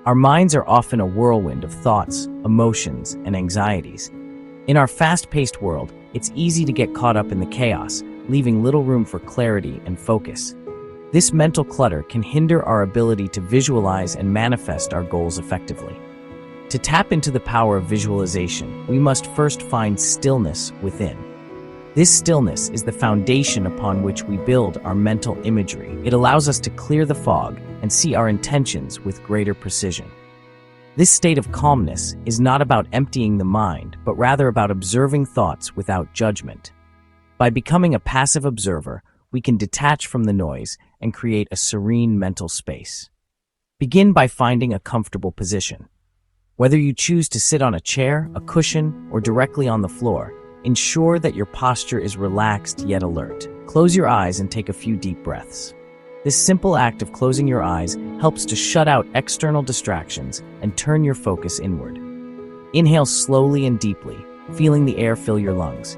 Our minds are often a whirlwind of thoughts, emotions, and anxieties. In our fast-paced world, it's easy to get caught up in the chaos, leaving little room for clarity and focus. This mental clutter can hinder our ability to visualize and manifest our goals effectively. To tap into the power of visualization, we must first find stillness within. This stillness is the foundation upon which we build our mental imagery. It allows us to clear the fog and see our intentions with greater precision. This state of calmness is not about emptying the mind, but rather about observing thoughts without judgment. By becoming a passive observer, we can detach from the noise and create a serene mental space. Begin by finding a comfortable position. Whether you choose to sit on a chair, a cushion, or directly on the floor, ensure that your posture is relaxed yet alert. Close your eyes and take a few deep breaths. This simple act of closing your eyes helps to shut out external distractions and turn your focus inward. Inhale slowly and deeply, feeling the air fill your lungs.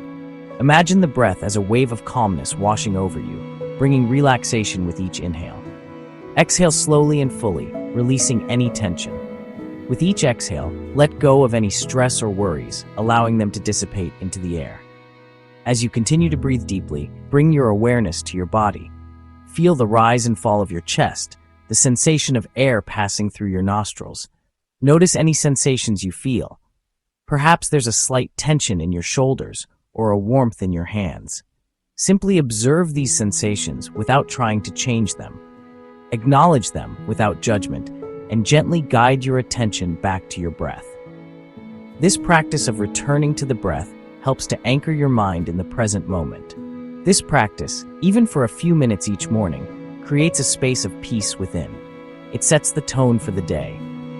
Imagine the breath as a wave of calmness washing over you, bringing relaxation with each inhale. Exhale slowly and fully, releasing any tension. With each exhale, let go of any stress or worries, allowing them to dissipate into the air. As you continue to breathe deeply, bring your awareness to your body. Feel the rise and fall of your chest, the sensation of air passing through your nostrils. Notice any sensations you feel. Perhaps there's a slight tension in your shoulders or a warmth in your hands. Simply observe these sensations without trying to change them. Acknowledge them without judgment, and gently guide your attention back to your breath. This practice of returning to the breath helps to anchor your mind in the present moment. This practice, even for a few minutes each morning, creates a space of peace within. It sets the tone for the day,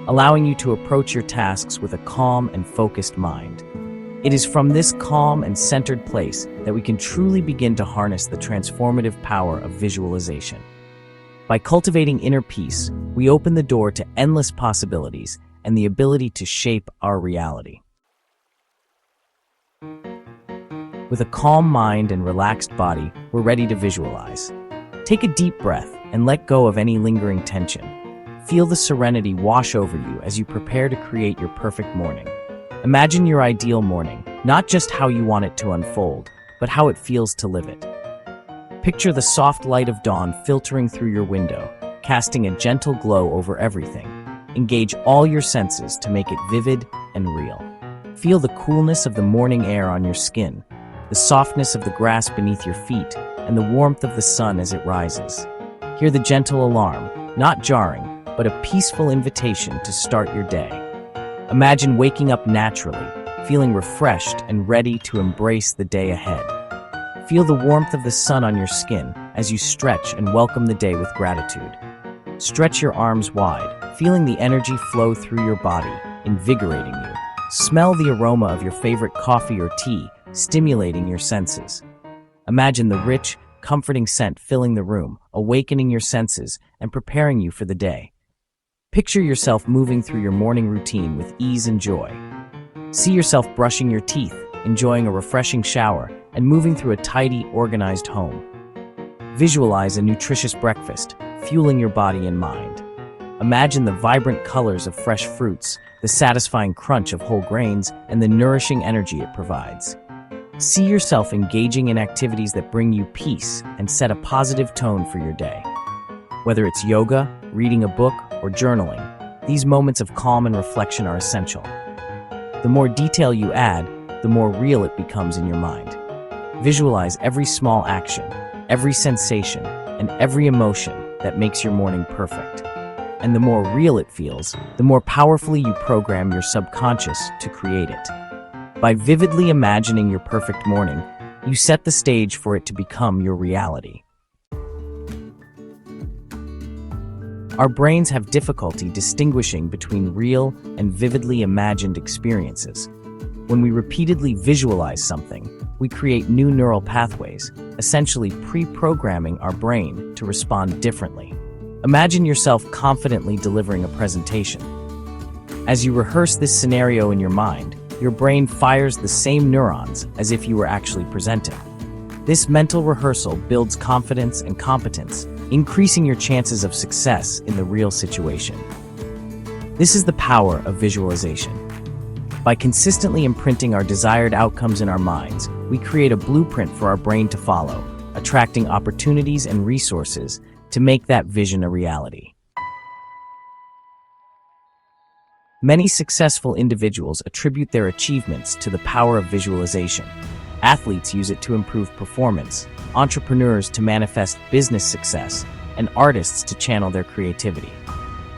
allowing you to approach your tasks with a calm and focused mind. It is from this calm and centered place that we can truly begin to harness the transformative power of visualization. By cultivating inner peace, we open the door to endless possibilities and the ability to shape our reality. With a calm mind and relaxed body, we're ready to visualize. Take a deep breath and let go of any lingering tension. Feel the serenity wash over you as you prepare to create your perfect morning. Imagine your ideal morning, not just how you want it to unfold, but how it feels to live it. Picture the soft light of dawn filtering through your window, casting a gentle glow over everything. Engage all your senses to make it vivid and real. Feel the coolness of the morning air on your skin, the softness of the grass beneath your feet, and the warmth of the sun as it rises. Hear the gentle alarm, not jarring, but a peaceful invitation to start your day. Imagine waking up naturally, feeling refreshed and ready to embrace the day ahead. Feel the warmth of the sun on your skin as you stretch and welcome the day with gratitude. Stretch your arms wide, feeling the energy flow through your body, invigorating you. Smell the aroma of your favorite coffee or tea, stimulating your senses. Imagine the rich, comforting scent filling the room, awakening your senses and preparing you for the day. Picture yourself moving through your morning routine with ease and joy. See yourself brushing your teeth, enjoying a refreshing shower, and moving through a tidy, organized home. Visualize a nutritious breakfast, fueling your body and mind. Imagine the vibrant colors of fresh fruits, the satisfying crunch of whole grains, and the nourishing energy it provides. See yourself engaging in activities that bring you peace and set a positive tone for your day. Whether it's yoga, reading a book, or journaling, these moments of calm and reflection are essential. The more detail you add, the more real it becomes in your mind. Visualize every small action, every sensation, and every emotion that makes your morning perfect. And the more real it feels, the more powerfully you program your subconscious to create it. By vividly imagining your perfect morning, you set the stage for it to become your reality. Our brains have difficulty distinguishing between real and vividly imagined experiences. When we repeatedly visualize something, we create new neural pathways, essentially pre-programming our brain to respond differently. Imagine yourself confidently delivering a presentation. As you rehearse this scenario in your mind, your brain fires the same neurons as if you were actually presenting. This mental rehearsal builds confidence and competence, increasing your chances of success in the real situation. This is the power of visualization. By consistently imprinting our desired outcomes in our minds, we create a blueprint for our brain to follow, attracting opportunities and resources to make that vision a reality. Many successful individuals attribute their achievements to the power of visualization. Athletes use it to improve performance, entrepreneurs to manifest business success, and artists to channel their creativity.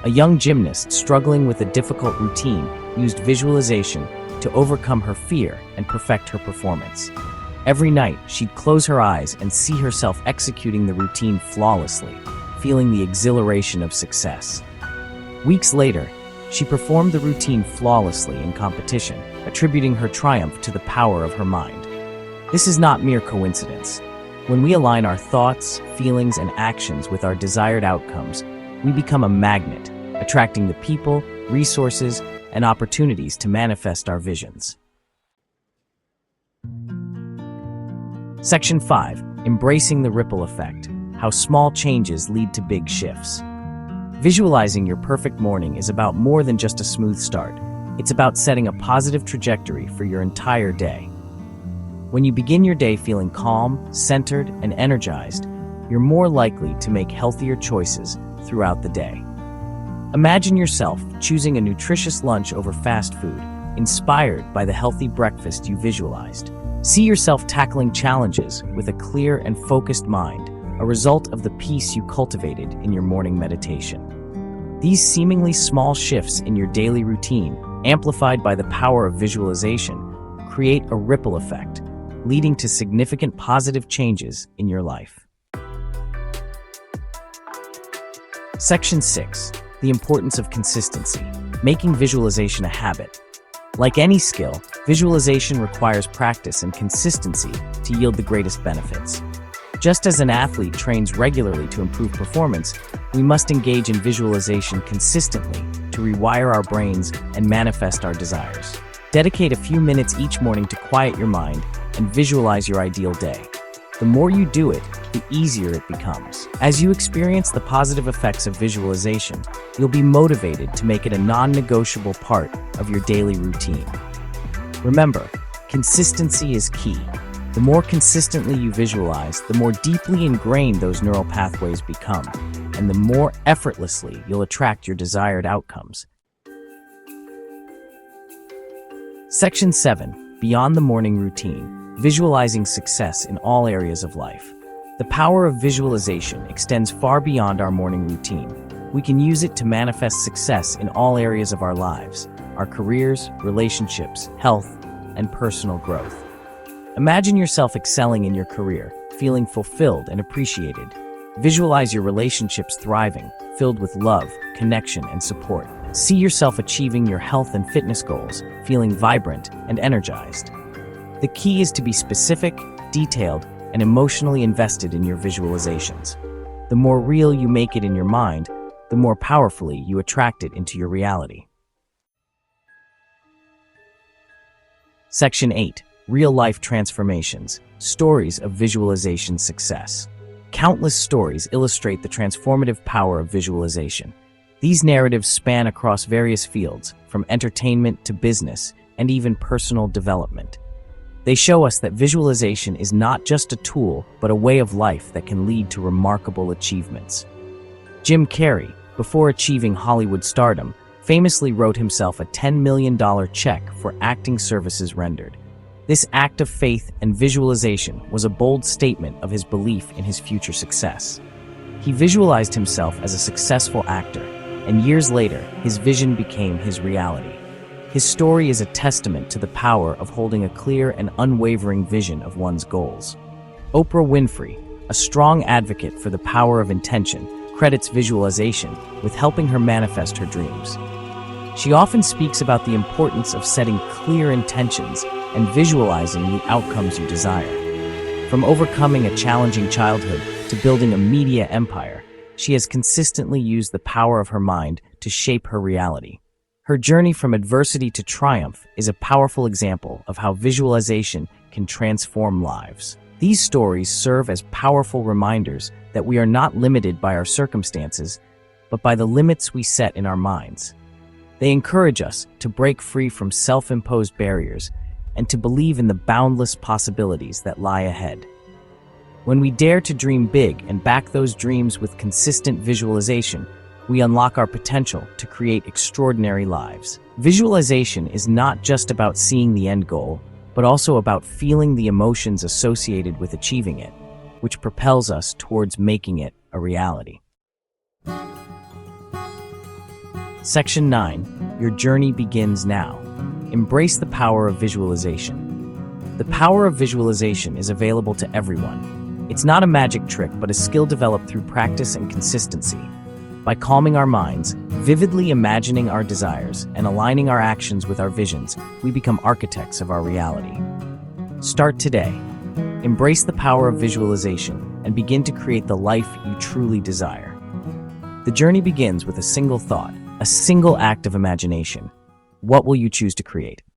A young gymnast struggling with a difficult routine used visualization to overcome her fear and perfect her performance. Every night, she'd close her eyes and see herself executing the routine flawlessly, feeling the exhilaration of success. Weeks later, she performed the routine flawlessly in competition, attributing her triumph to the power of her mind. This is not mere coincidence. When we align our thoughts, feelings, and actions with our desired outcomes, we become a magnet, attracting the people, resources, and opportunities to manifest our visions. Section 5. Embracing the ripple effect. How small changes lead to big shifts. Visualizing your perfect morning is about more than just a smooth start. It's about setting a positive trajectory for your entire day. When you begin your day feeling calm, centered, and energized, you're more likely to make healthier choices throughout the day. Imagine yourself choosing a nutritious lunch over fast food, inspired by the healthy breakfast you visualized. See yourself tackling challenges with a clear and focused mind, a result of the peace you cultivated in your morning meditation. These seemingly small shifts in your daily routine, amplified by the power of visualization, create a ripple effect, leading to significant positive changes in your life. Section 6. The importance of consistency, making visualization a habit. Like any skill, visualization requires practice and consistency to yield the greatest benefits. Just as an athlete trains regularly to improve performance, we must engage in visualization consistently to rewire our brains and manifest our desires. Dedicate a few minutes each morning to quiet your mind and visualize your ideal day. The more you do it, the easier it becomes. As you experience the positive effects of visualization, you'll be motivated to make it a non-negotiable part of your daily routine. Remember, consistency is key. The more consistently you visualize, the more deeply ingrained those neural pathways become, and the more effortlessly you'll attract your desired outcomes. Section 7. Beyond the morning routine. Visualizing success in all areas of life. The power of visualization extends far beyond our morning routine. We can use it to manifest success in all areas of our lives, our careers, relationships, health, and personal growth. Imagine yourself excelling in your career, feeling fulfilled and appreciated. Visualize your relationships thriving, filled with love, connection, and support. See yourself achieving your health and fitness goals, feeling vibrant and energized. The key is to be specific, detailed, and emotionally invested in your visualizations. The more real you make it in your mind, the more powerfully you attract it into your reality. Section 8. Real-life transformations. Stories of visualization success. Countless stories illustrate the transformative power of visualization. These narratives span across various fields, from entertainment to business, and even personal development. They show us that visualization is not just a tool, but a way of life that can lead to remarkable achievements. Jim Carrey, before achieving Hollywood stardom, famously wrote himself a $10 million check for acting services rendered. This act of faith and visualization was a bold statement of his belief in his future success. He visualized himself as a successful actor, and years later, his vision became his reality. His story is a testament to the power of holding a clear and unwavering vision of one's goals. Oprah Winfrey, a strong advocate for the power of intention, credits visualization with helping her manifest her dreams. She often speaks about the importance of setting clear intentions and visualizing the outcomes you desire. From overcoming a challenging childhood to building a media empire, she has consistently used the power of her mind to shape her reality. Her journey from adversity to triumph is a powerful example of how visualization can transform lives. These stories serve as powerful reminders that we are not limited by our circumstances, but by the limits we set in our minds. They encourage us to break free from self-imposed barriers and to believe in the boundless possibilities that lie ahead. When we dare to dream big and back those dreams with consistent visualization, we unlock our potential to create extraordinary lives. Visualization is not just about seeing the end goal, but also about feeling the emotions associated with achieving it, which propels us towards making it a reality. Section 9. Your journey begins now. Embrace the power of visualization. The power of visualization is available to everyone. It's not a magic trick, but a skill developed through practice and consistency. By calming our minds, vividly imagining our desires, and aligning our actions with our visions, we become architects of our reality. Start today. Embrace the power of visualization and begin to create the life you truly desire. The journey begins with a single thought, a single act of imagination. What will you choose to create?